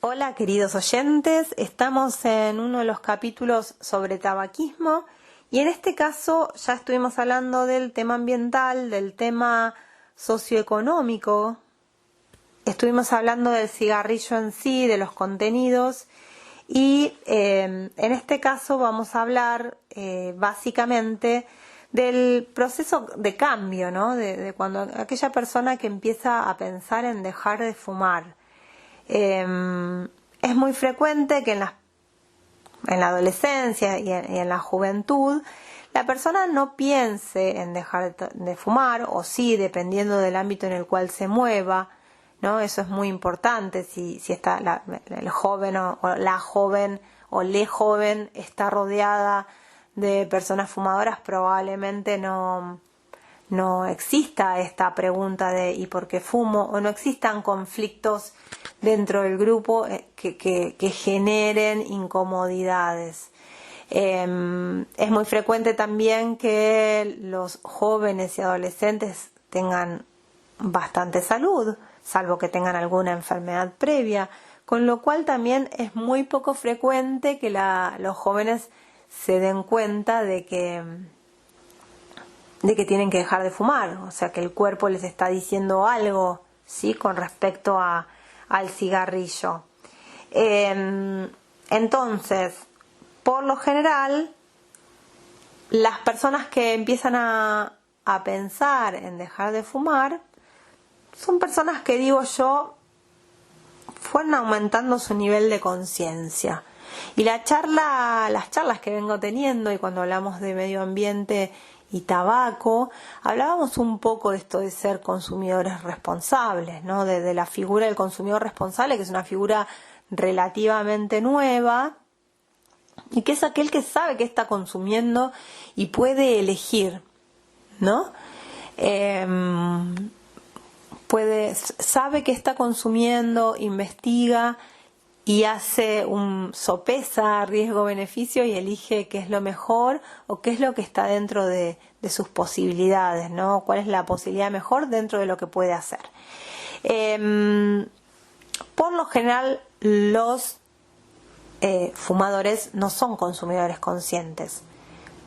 Hola queridos oyentes, estamos en uno de los capítulos sobre tabaquismo y en este caso ya estuvimos hablando del tema ambiental, del tema socioeconómico, estuvimos hablando del cigarrillo en sí, de los contenidos y en este caso vamos a hablar básicamente del proceso de cambio, ¿no? De cuando aquella persona que empieza a pensar en dejar de fumar. Es muy frecuente que en la adolescencia y en la juventud la persona no piense en dejar de fumar, o sí, dependiendo del ámbito en el cual se mueva, ¿no? Eso es muy importante. Si está el joven o la joven o le joven está rodeada de personas fumadoras, probablemente no exista esta pregunta de ¿y por qué fumo? O no existan conflictos dentro del grupo que generen incomodidades. Es muy frecuente también que los jóvenes y adolescentes tengan bastante salud, salvo que tengan alguna enfermedad previa, con lo cual también es muy poco frecuente que los jóvenes se den cuenta de que tienen que dejar de fumar, o sea que el cuerpo les está diciendo algo, ¿sí?, con respecto al cigarrillo. Entonces, por lo general, las personas que empiezan a pensar en dejar de fumar son personas que, digo yo, fueron aumentando su nivel de conciencia. Y las charlas que vengo teniendo, y cuando hablamos de medio ambiente y tabaco, hablábamos un poco de esto de ser consumidores responsables, ¿no? De la figura del consumidor responsable, que es una figura relativamente nueva y que es aquel que sabe qué está consumiendo y puede elegir, ¿no? Sabe qué está consumiendo, investiga y sopesa riesgo-beneficio y elige qué es lo mejor o qué es lo que está dentro de sus posibilidades, ¿no? Cuál es la posibilidad mejor dentro de lo que puede hacer. Por lo general, los fumadores no son consumidores conscientes.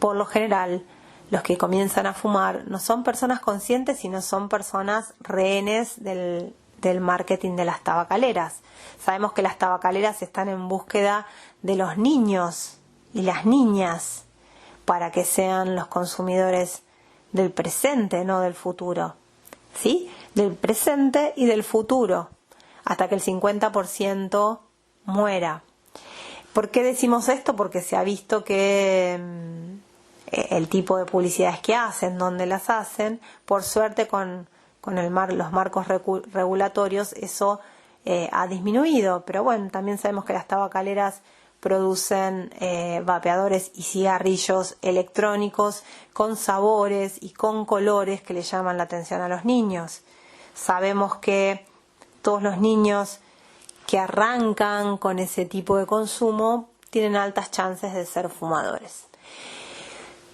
Por lo general, los que comienzan a fumar no son personas conscientes, sino son personas rehenes del marketing de las tabacaleras. Sabemos que las tabacaleras están en búsqueda de los niños y las niñas para que sean los consumidores del presente, no del futuro, ¿sí? Del presente y del futuro, hasta que el 50% muera. ¿Por qué decimos esto? Porque se ha visto que el tipo de publicidades que hacen, donde las hacen, por suerte con los marcos regulatorios eso ha disminuido, pero bueno, también sabemos que las tabacaleras producen vapeadores y cigarrillos electrónicos con sabores y con colores que le llaman la atención a los niños. Sabemos que todos los niños que arrancan con ese tipo de consumo tienen altas chances de ser fumadores.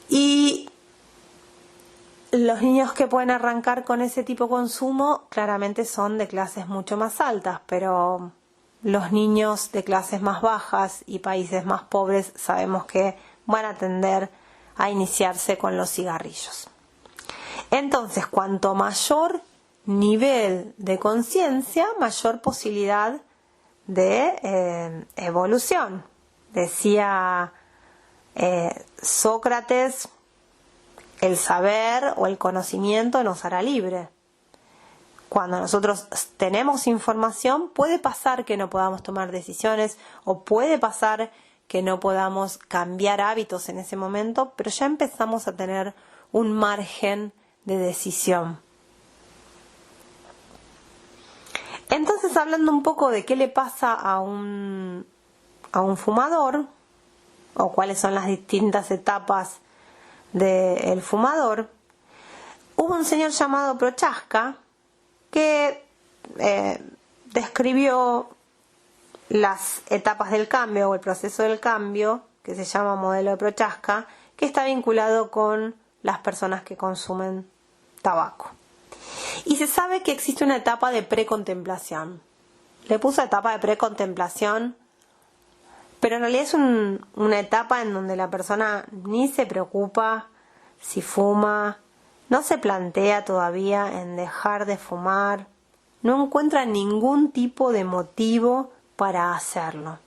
Y los niños que pueden arrancar con ese tipo de consumo claramente son de clases mucho más altas, pero los niños de clases más bajas y países más pobres sabemos que van a tender a iniciarse con los cigarrillos. Entonces, cuanto mayor nivel de conciencia, mayor posibilidad de evolución. Decía Sócrates, el saber o el conocimiento nos hará libre. Cuando nosotros tenemos información, puede pasar que no podamos tomar decisiones o puede pasar que no podamos cambiar hábitos en ese momento, pero ya empezamos a tener un margen de decisión. Entonces, hablando un poco de qué le pasa a un fumador, o cuáles son las distintas etapas del fumador, hubo un señor llamado Prochaska que describió las etapas del cambio o el proceso del cambio, que se llama modelo de Prochaska, que está vinculado con las personas que consumen tabaco. Y se sabe que existe una etapa de precontemplación. le puso etapa de precontemplación, pero en realidad es una etapa en donde la persona ni se preocupa si fuma, no se plantea todavía en dejar de fumar, no encuentra ningún tipo de motivo para hacerlo.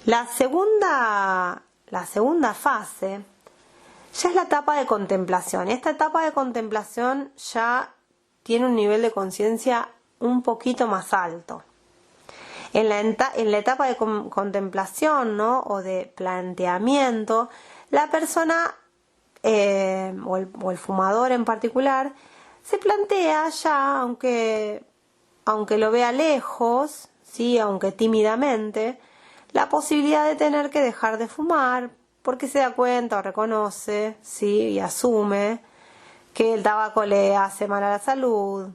La segunda fase ya es la etapa de contemplación. Esta etapa de contemplación ya tiene un nivel de conciencia un poquito más alto. En la etapa de contemplación, ¿no?, o de planteamiento, la persona o el fumador en particular se plantea ya, aunque lo vea lejos, ¿sí?, aunque tímidamente, la posibilidad de tener que dejar de fumar, porque se da cuenta o reconoce, ¿sí?, y asume que el tabaco le hace mal a la salud,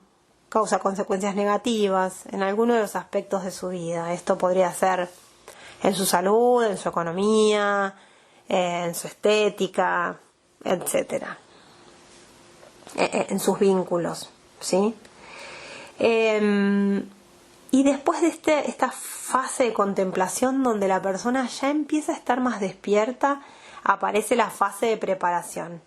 causa consecuencias negativas en alguno de los aspectos de su vida. Esto podría ser en su salud, en su economía, en su estética, etcétera, en sus vínculos, ¿sí? Y después de esta fase de contemplación donde la persona ya empieza a estar más despierta, aparece la fase de preparación.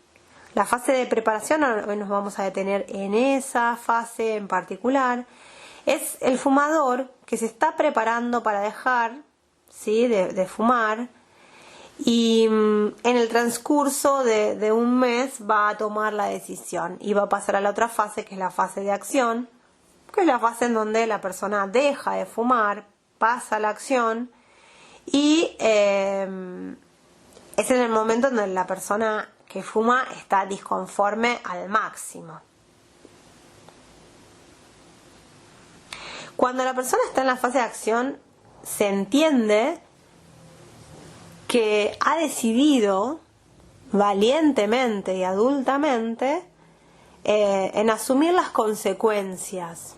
La fase de preparación, hoy nos vamos a detener en esa fase en particular, es el fumador que se está preparando para dejar, ¿sí?, de fumar, y en el transcurso de un mes va a tomar la decisión y va a pasar a la otra fase, que es la fase de acción, que es la fase en donde la persona deja de fumar, pasa a la acción, y es en el momento en donde la persona que fuma está disconforme al máximo. Cuando la persona está en la fase de acción, se entiende que ha decidido valientemente y adultamente en asumir las consecuencias.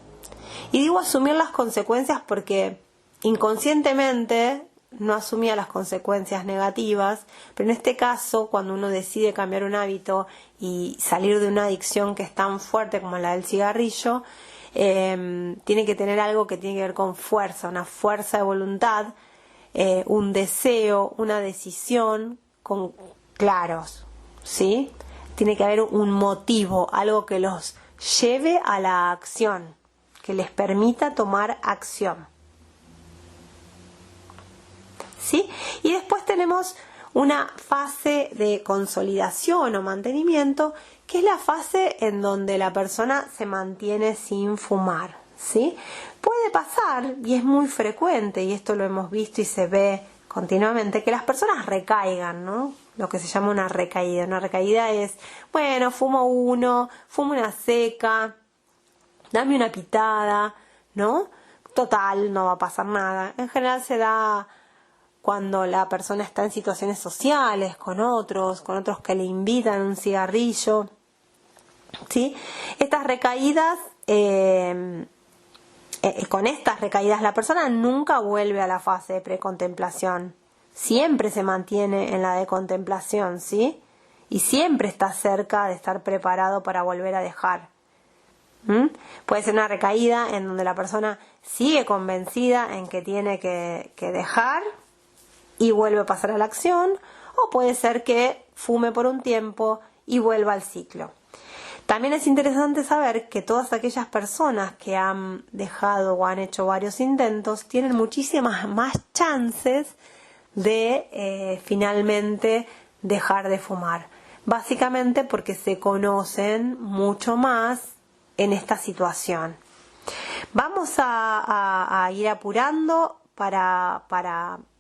Y digo asumir las consecuencias porque inconscientemente no asumía las consecuencias negativas, pero en este caso, cuando uno decide cambiar un hábito y salir de una adicción que es tan fuerte como la del cigarrillo, tiene que tener algo que tiene que ver con fuerza, una fuerza de voluntad, un deseo, una decisión con claros, ¿sí? Tiene que haber un motivo, algo que los lleve a la acción, que les permita tomar acción, ¿sí? Y después tenemos una fase de consolidación o mantenimiento, que es la fase en donde la persona se mantiene sin fumar, ¿sí? Puede pasar, y es muy frecuente, y esto lo hemos visto y se ve continuamente, que las personas recaigan, ¿no? Lo que se llama una recaída. Una recaída es, bueno, fumo una seca, dame una pitada, ¿no? Total, no va a pasar nada. En general se da cuando la persona está en situaciones sociales, con otros que le invitan un cigarrillo, ¿sí? Estas recaídas, con estas recaídas la persona nunca vuelve a la fase de precontemplación, siempre se mantiene en la de contemplación, ¿sí? Y siempre está cerca de estar preparado para volver a dejar. Puede ser una recaída en donde la persona sigue convencida en que tiene que dejar y vuelve a pasar a la acción, o puede ser que fume por un tiempo y vuelva al ciclo. También es interesante saber que todas aquellas personas que han dejado o han hecho varios intentos tienen muchísimas más chances de finalmente dejar de fumar, básicamente porque se conocen mucho más en esta situación. Vamos a ir apurando para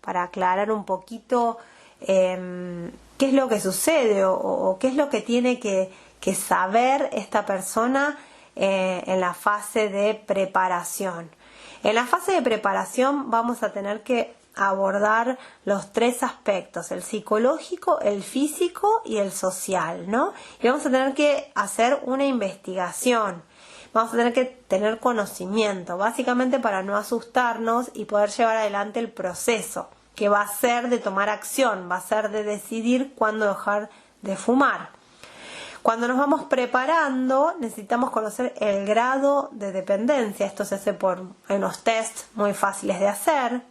aclarar un poquito qué es lo que sucede o qué es lo que tiene que saber esta persona en la fase de preparación. En la fase de preparación vamos a tener que abordar los tres aspectos: el psicológico, el físico y el social, ¿no? Y vamos a tener que hacer una investigación. Vamos a tener que tener conocimiento, básicamente para no asustarnos y poder llevar adelante el proceso, que va a ser de tomar acción, va a ser de decidir cuándo dejar de fumar. Cuando nos vamos preparando, necesitamos conocer el grado de dependencia. Esto se hace por unos tests muy fáciles de hacer.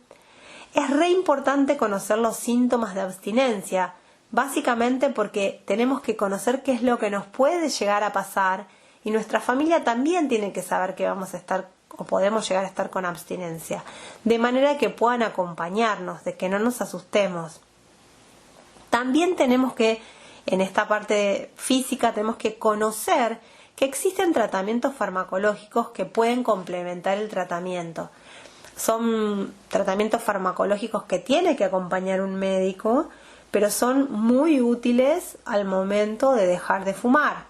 Es re importante conocer los síntomas de abstinencia, básicamente porque tenemos que conocer qué es lo que nos puede llegar a pasar y nuestra familia también tiene que saber que vamos a estar o podemos llegar a estar con abstinencia, de manera que puedan acompañarnos, de que no nos asustemos. También tenemos que, en esta parte física, tenemos que conocer que existen tratamientos farmacológicos que pueden complementar el tratamiento. Son tratamientos farmacológicos que tiene que acompañar un médico, pero son muy útiles al momento de dejar de fumar.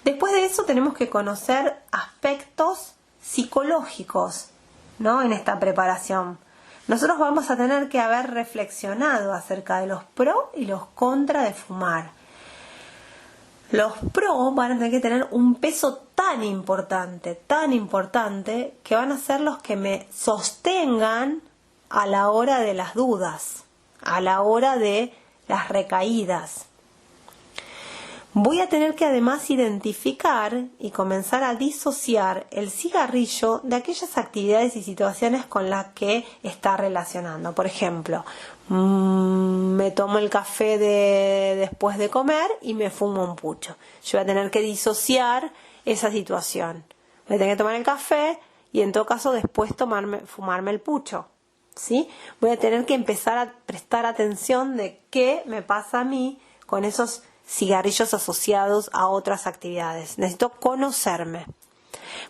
Después de eso tenemos que conocer aspectos psicológicos, ¿no? En esta preparación. Nosotros vamos a tener que haber reflexionado acerca de los pros y los contras de fumar. Los pros van a tener que tener un peso tan importante, que van a ser los que me sostengan a la hora de las dudas, a la hora de las recaídas. Voy a tener que además identificar y comenzar a disociar el cigarrillo de aquellas actividades y situaciones con las que está relacionando. Por ejemplo, me tomo el café después de comer y me fumo un pucho. Yo voy a tener que disociar esa situación. Voy a tener que tomar el café y en todo caso después fumarme el pucho, ¿sí? Voy a tener que empezar a prestar atención de qué me pasa a mí con esos cigarrillos asociados a otras actividades. Necesito conocerme.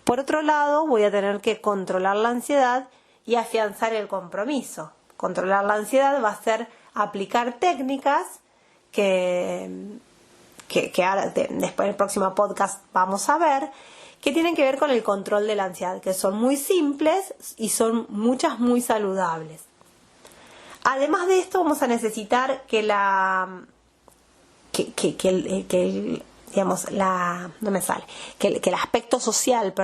Por otro lado, voy a tener que controlar la ansiedad y afianzar el compromiso. Controlar la ansiedad va a ser aplicar técnicas que ahora, después del próximo podcast vamos a ver, que tienen que ver con el control de la ansiedad, que son muy simples y son muchas muy saludables. Además de esto, vamos a necesitar que el aspecto social,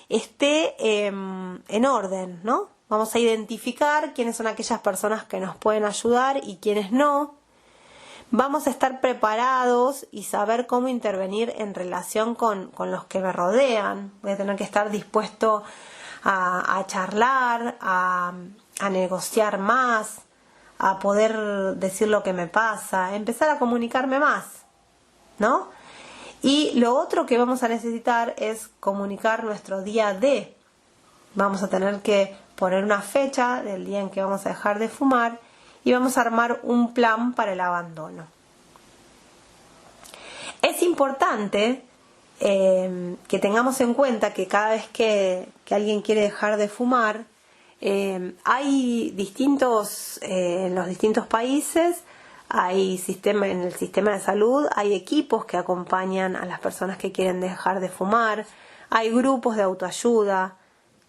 esté en orden, ¿no? Vamos a identificar quiénes son aquellas personas que nos pueden ayudar y quiénes no. Vamos a estar preparados y saber cómo intervenir en relación con los que me rodean. Voy a tener que estar dispuesto a charlar, a negociar más, a poder decir lo que me pasa, empezar a comunicarme más, ¿no? Y lo otro que vamos a necesitar es comunicar nuestro día D. Vamos a tener que poner una fecha del día en que vamos a dejar de fumar y vamos a armar un plan para el abandono. Es importante que tengamos en cuenta que cada vez que alguien quiere dejar de fumar, hay distintos, en los distintos países, en el sistema de salud, hay equipos que acompañan a las personas que quieren dejar de fumar, hay grupos de autoayuda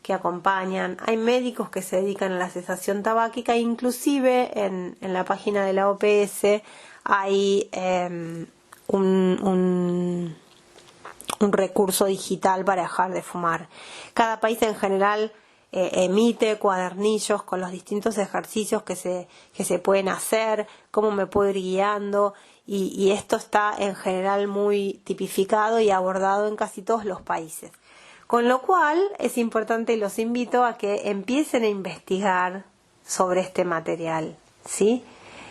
que acompañan, hay médicos que se dedican a la cesación tabáquica, inclusive en la página de la OPS hay un recurso digital para dejar de fumar. Cada país en general emite cuadernillos con los distintos ejercicios que se pueden hacer, cómo me puedo ir guiando, y esto está en general muy tipificado y abordado en casi todos los países. Con lo cual es importante y los invito a que empiecen a investigar sobre este material, ¿sí?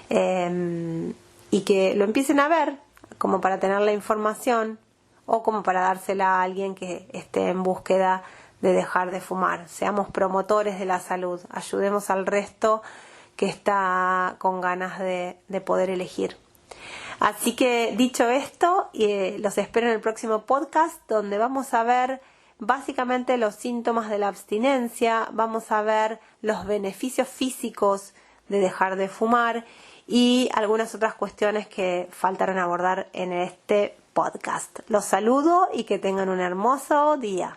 Y que lo empiecen a ver como para tener la información o como para dársela a alguien que esté en búsqueda de dejar de fumar. Seamos promotores de la salud, ayudemos al resto que está con ganas de poder elegir. Así que dicho esto, los espero en el próximo podcast, donde vamos a ver básicamente los síntomas de la abstinencia, vamos a ver los beneficios físicos de dejar de fumar y algunas otras cuestiones que faltaron abordar en este podcast. Los saludo y que tengan un hermoso día.